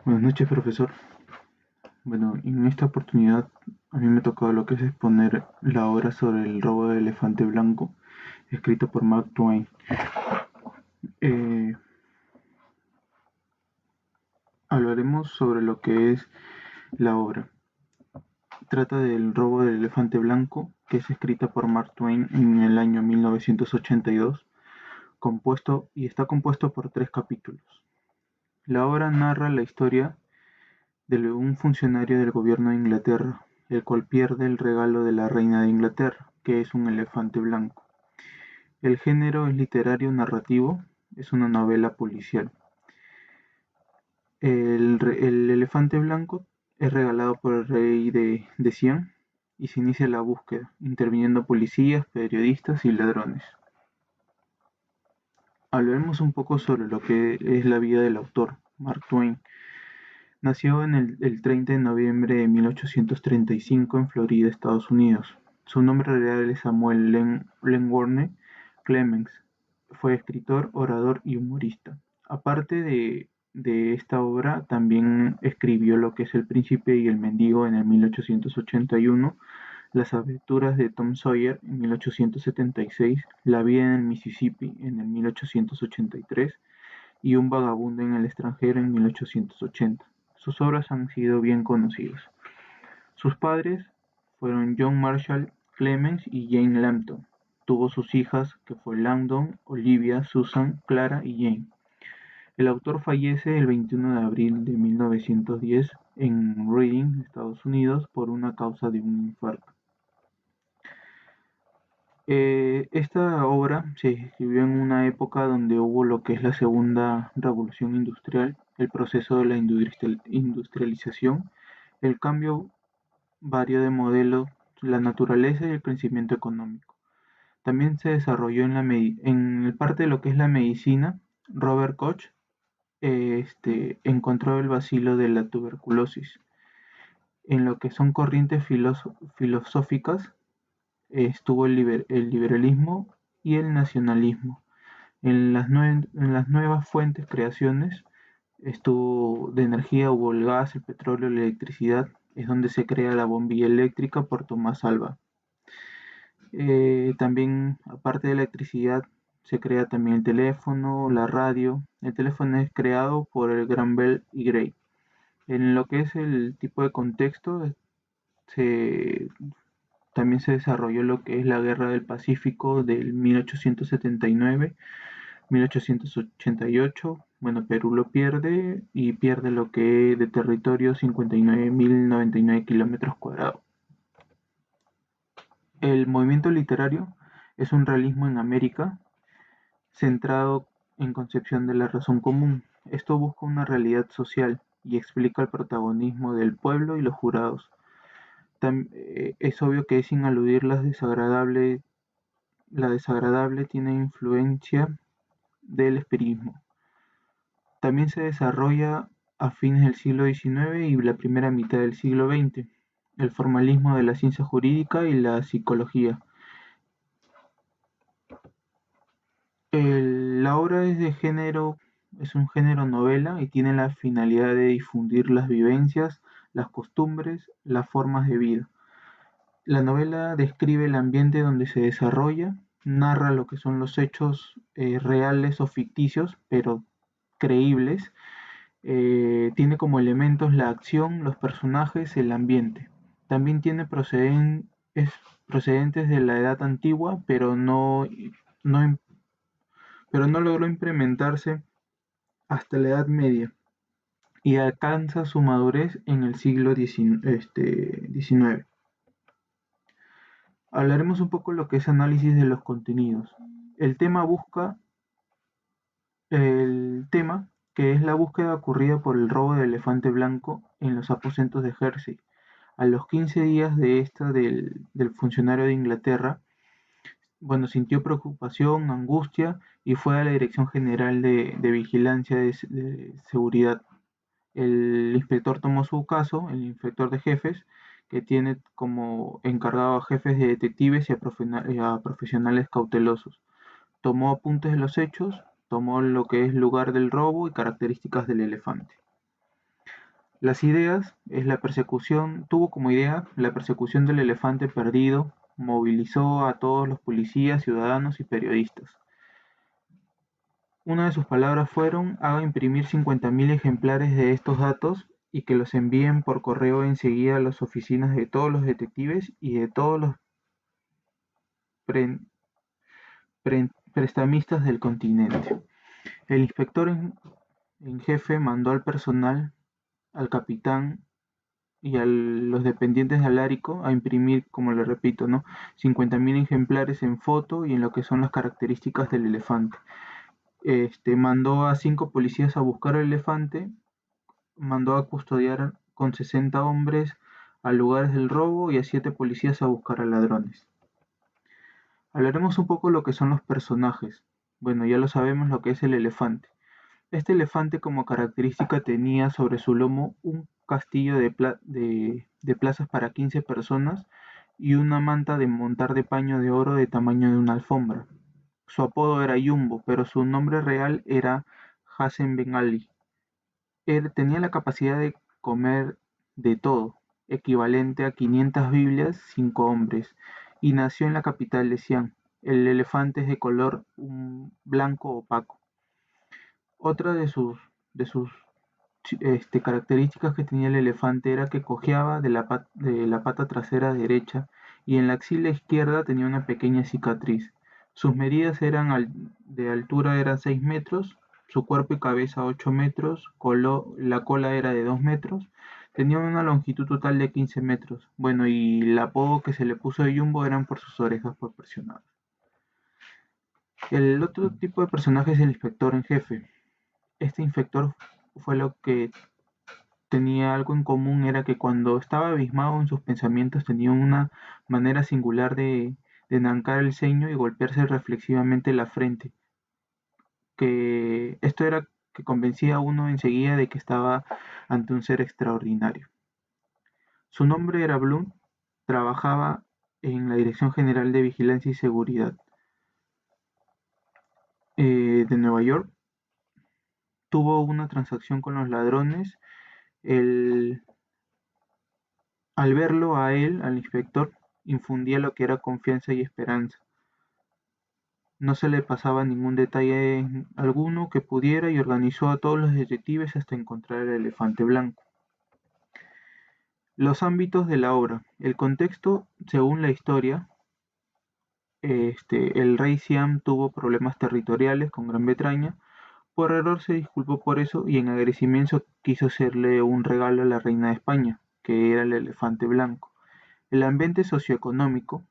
Buenas noches, profesor. Bueno, en esta oportunidad a mí me tocó lo que es exponer la obra sobre el robo del elefante blanco, escrito por Mark Twain. Eh, Hablaremos sobre lo que es la obra. Trata del robo del elefante blanco, que es escrita por Mark Twain en el año 1982, compuesto y está compuesto por 3 capítulos. La obra narra la historia de un funcionario del gobierno de Inglaterra, el cual pierde el regalo de la reina de Inglaterra, que es un elefante blanco. El género es literario narrativo, es una novela policial. El elefante blanco es regalado por el rey de Siam y se inicia la búsqueda, interviniendo policías, periodistas y ladrones. Hablaremos un poco sobre lo que es la vida del autor, Mark Twain. Nació el 30 de noviembre de 1835 en Florida, Estados Unidos. Su nombre real es Samuel Langhorne Clemens. Fue escritor, orador y humorista. Aparte de esta obra, también escribió lo que es El Príncipe y el Mendigo en el 1881, Las aventuras de Tom Sawyer en 1876, La vida en el Mississippi en el 1883 y Un vagabundo en el extranjero en 1880. Sus obras han sido bien conocidas. Sus padres fueron John Marshall Clemens y Jane Lambton. Tuvo sus hijas, que fue Langdon, Olivia, Susan, Clara y Jane. El autor fallece el 21 de abril de 1910 en Reading, Estados Unidos, por una causa de un infarto. Esta obra se escribió en una época donde hubo lo que es la segunda revolución industrial, el proceso de la industrialización, el cambio vario de modelo, la naturaleza y el crecimiento económico. También se desarrolló en el parte de lo que es la medicina. Robert Koch encontró el bacilo de la tuberculosis. En lo que son corrientes filosóficas estuvo el liberalismo y el nacionalismo. En las nuevas fuentes creaciones estuvo de energía hubo el gas, el petróleo, la electricidad, es donde se crea la bombilla eléctrica por Tomás Alva. También, aparte de la electricidad, se crea también el teléfono, la radio. El teléfono es creado por el Gran Bell y Gray. En lo que es el tipo de contexto, se, también se desarrolló lo que es la Guerra del Pacífico del 1878. Bueno, Perú lo pierde y pierde lo que es de territorio 59.099 kilómetros cuadrados. El movimiento literario es un realismo en América centrado en concepción de la razón común. Esto busca una realidad social y explica el protagonismo del pueblo y los jurados. Es obvio que sin aludir la desagradable tiene influencia del esperismo. También se desarrolla a fines del siglo XIX y la primera mitad del siglo XX, el formalismo de la ciencia jurídica y la psicología. La obra es un género novela y tiene la finalidad de difundir las vivencias, las costumbres, las formas de vida. La novela describe el ambiente donde se desarrolla, narra lo que son los hechos reales o ficticios, pero creíbles. Tiene como elementos la acción, los personajes, el ambiente. También tiene procedentes de la edad antigua, no, pero no logró implementarse hasta la Edad Media y alcanza su madurez en el siglo XIX. Hablaremos un poco de lo que es análisis de los contenidos. El tema busca el tema que es la búsqueda ocurrida por el robo del elefante blanco en los aposentos de Jersey. A los 15 días de del funcionario de Inglaterra, bueno, sintió preocupación, angustia y fue a la Dirección General de Vigilancia de Seguridad. El inspector tomó su caso, el inspector de jefes, que tiene como encargado a jefes de detectives y a profesionales cautelosos. Tomó apuntes de los hechos tomó lo que es lugar del robo y características del elefante. Las ideas es la persecución, tuvo como idea la persecución del elefante perdido, movilizó a todos los policías, ciudadanos y periodistas. Una de sus palabras fueron: haga imprimir 50.000 ejemplares de estos datos y que los envíen por correo enseguida a las oficinas de todos los detectives y de todos los pre- prestamistas del continente. El inspector en jefe mandó al personal, al capitán y a los dependientes de Alarico a imprimir, como le repito, ¿no? 50.000 ejemplares en foto y en lo que son las características del elefante. Mandó a 5 policías a buscar el elefante, mandó a custodiar con 60 hombres a lugares del robo y a 7 policías a buscar a ladrones. Hablaremos un poco de lo que son los personajes. Bueno, ya lo sabemos lo que es el elefante. Este elefante como característica tenía sobre su lomo un castillo de plazas para 15 personas y una manta de montar de paño de oro de tamaño de una alfombra. Su apodo era Jumbo, pero su nombre real era Hassan Ben Ali. Él tenía la capacidad de comer de todo, equivalente a 500 Biblias, 5 hombres, y nació en la capital de Xi'an. El elefante es de color blanco opaco. Otra de sus características que tenía el elefante era que cojeaba de la pata trasera derecha y en la axila izquierda tenía una pequeña cicatriz. Sus medidas de altura eran 6 metros, su cuerpo y cabeza 8 metros, la cola era de 2 metros, tenía una longitud total de 15 metros. Bueno, y el apodo que se le puso de Jumbo eran por sus orejas proporcionadas. El otro tipo de personaje es el inspector en jefe. Este inspector fue lo que tenía algo en común, era que cuando estaba abismado en sus pensamientos tenía una manera singular de enarcar el ceño y golpearse reflexivamente la frente, que esto era que convencía a uno enseguida de que estaba ante un ser extraordinario. Su nombre era Bloom, trabajaba en la Dirección General de Vigilancia y Seguridad de Nueva York. Tuvo una transacción con los ladrones. El, Al verlo a él, al inspector, infundía lo que era confianza y esperanza. No se le pasaba ningún detalle alguno que pudiera y organizó a todos los detectives hasta encontrar el elefante blanco. Los ámbitos de la obra. El contexto, según la historia, el rey Siam tuvo problemas territoriales con Gran Bretaña. Por error se disculpó por eso y en agradecimiento quiso hacerle un regalo a la reina de España, que era el elefante blanco. El ambiente socioeconómico.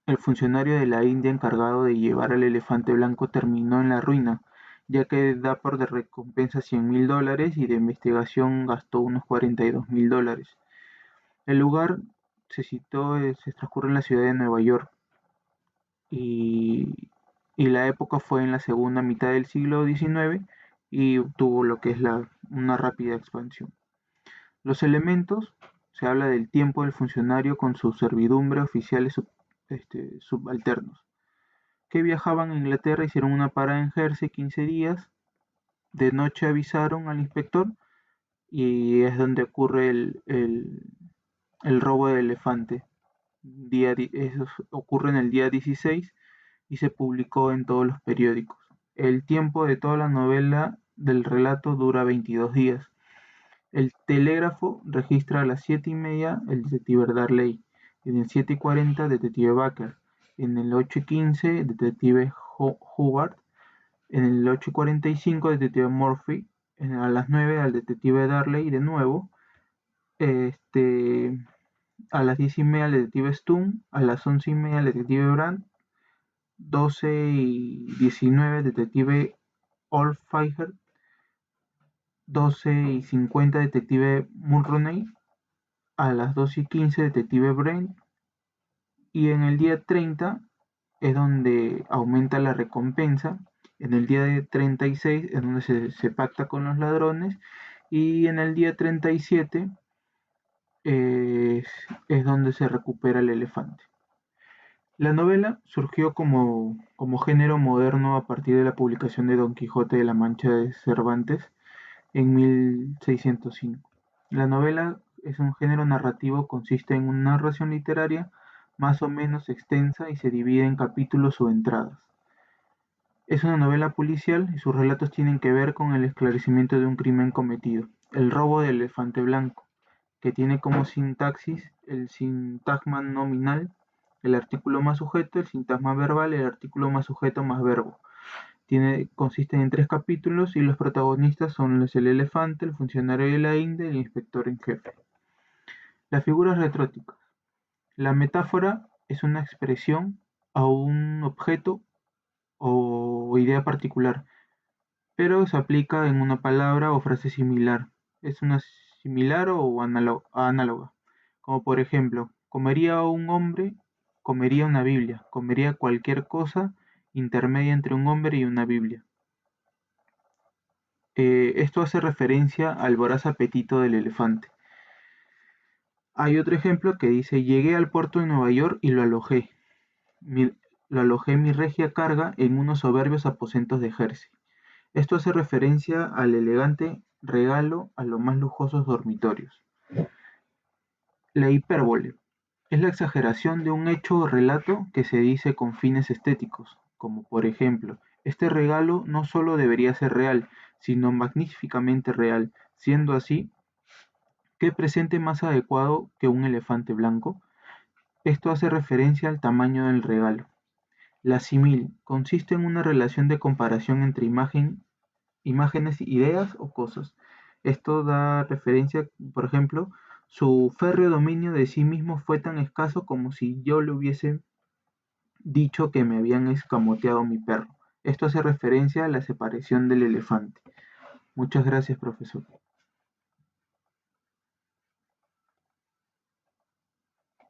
El funcionario de la India encargado de llevar al elefante blanco terminó en la ruina, ya que da por de recompensa $100.000 y de investigación gastó unos $42.000. El lugar se transcurre en la ciudad de Nueva York y, y la época fue en la segunda mitad del siglo XIX y tuvo lo que es una rápida expansión. Los elementos, se habla del tiempo del funcionario con su servidumbre, oficiales subalternos que viajaban a Inglaterra, hicieron una parada en Jersey 15 días, de noche avisaron al inspector y es donde ocurre el robo del elefante. Eso ocurre en el día 16 y se publicó en todos los periódicos. El tiempo de toda la novela del relato dura 22 días. El telégrafo registra a las 7:30 el detective Darley, en el 7:40 detective Baker, en el 8:15 detective Howard, en el 8:45 detective Murphy, a las 9 al detective Darley de nuevo, este, a las 10:30 al detective Stone, a las 11:30 al detective Brandt, 12:19 detective Oldfinger, 12:50 detective Mulroney, a las 2:15 detective Brent y en el día 30 es donde aumenta la recompensa, en el día de 36 es donde se pacta con los ladrones y en el día 37 es donde se recupera el elefante. La novela surgió como género moderno a partir de la publicación de Don Quijote de la Mancha de Cervantes en 1605. La novela es un género narrativo, consiste en una narración literaria más o menos extensa y se divide en capítulos o entradas. Es una novela policial y sus relatos tienen que ver con el esclarecimiento de un crimen cometido, el robo del elefante blanco, que tiene como sintaxis el sintagma nominal, el artículo más sujeto, el sintagma verbal, el artículo más sujeto más verbo. Consisten en 3 capítulos y los protagonistas son el elefante, el funcionario de la India y el inspector en jefe. Las figuras retróticas. La metáfora es una expresión a un objeto o idea particular, pero se aplica en una palabra o frase similar. Es una similar o análoga. Como por ejemplo, comería un hombre, comería una Biblia, comería cualquier cosa intermedia entre un hombre y una Biblia. Esto hace referencia al voraz apetito del elefante. Hay otro ejemplo que dice, llegué al puerto de Nueva York y lo alojé. Lo alojé mi regia carga en unos soberbios aposentos de Jersey. Esto hace referencia al elegante regalo a los más lujosos dormitorios. La hipérbole es la exageración de un hecho o relato que se dice con fines estéticos, como por ejemplo, este regalo no solo debería ser real, sino magníficamente real, siendo así, ¿qué presente más adecuado que un elefante blanco? Esto hace referencia al tamaño del regalo. La símil consiste en una relación de comparación entre imágenes, ideas o cosas. Esto da referencia, por ejemplo, su férreo dominio de sí mismo fue tan escaso como si yo le hubiese dicho que me habían escamoteado mi perro. Esto hace referencia a la separación del elefante. Muchas gracias, profesor.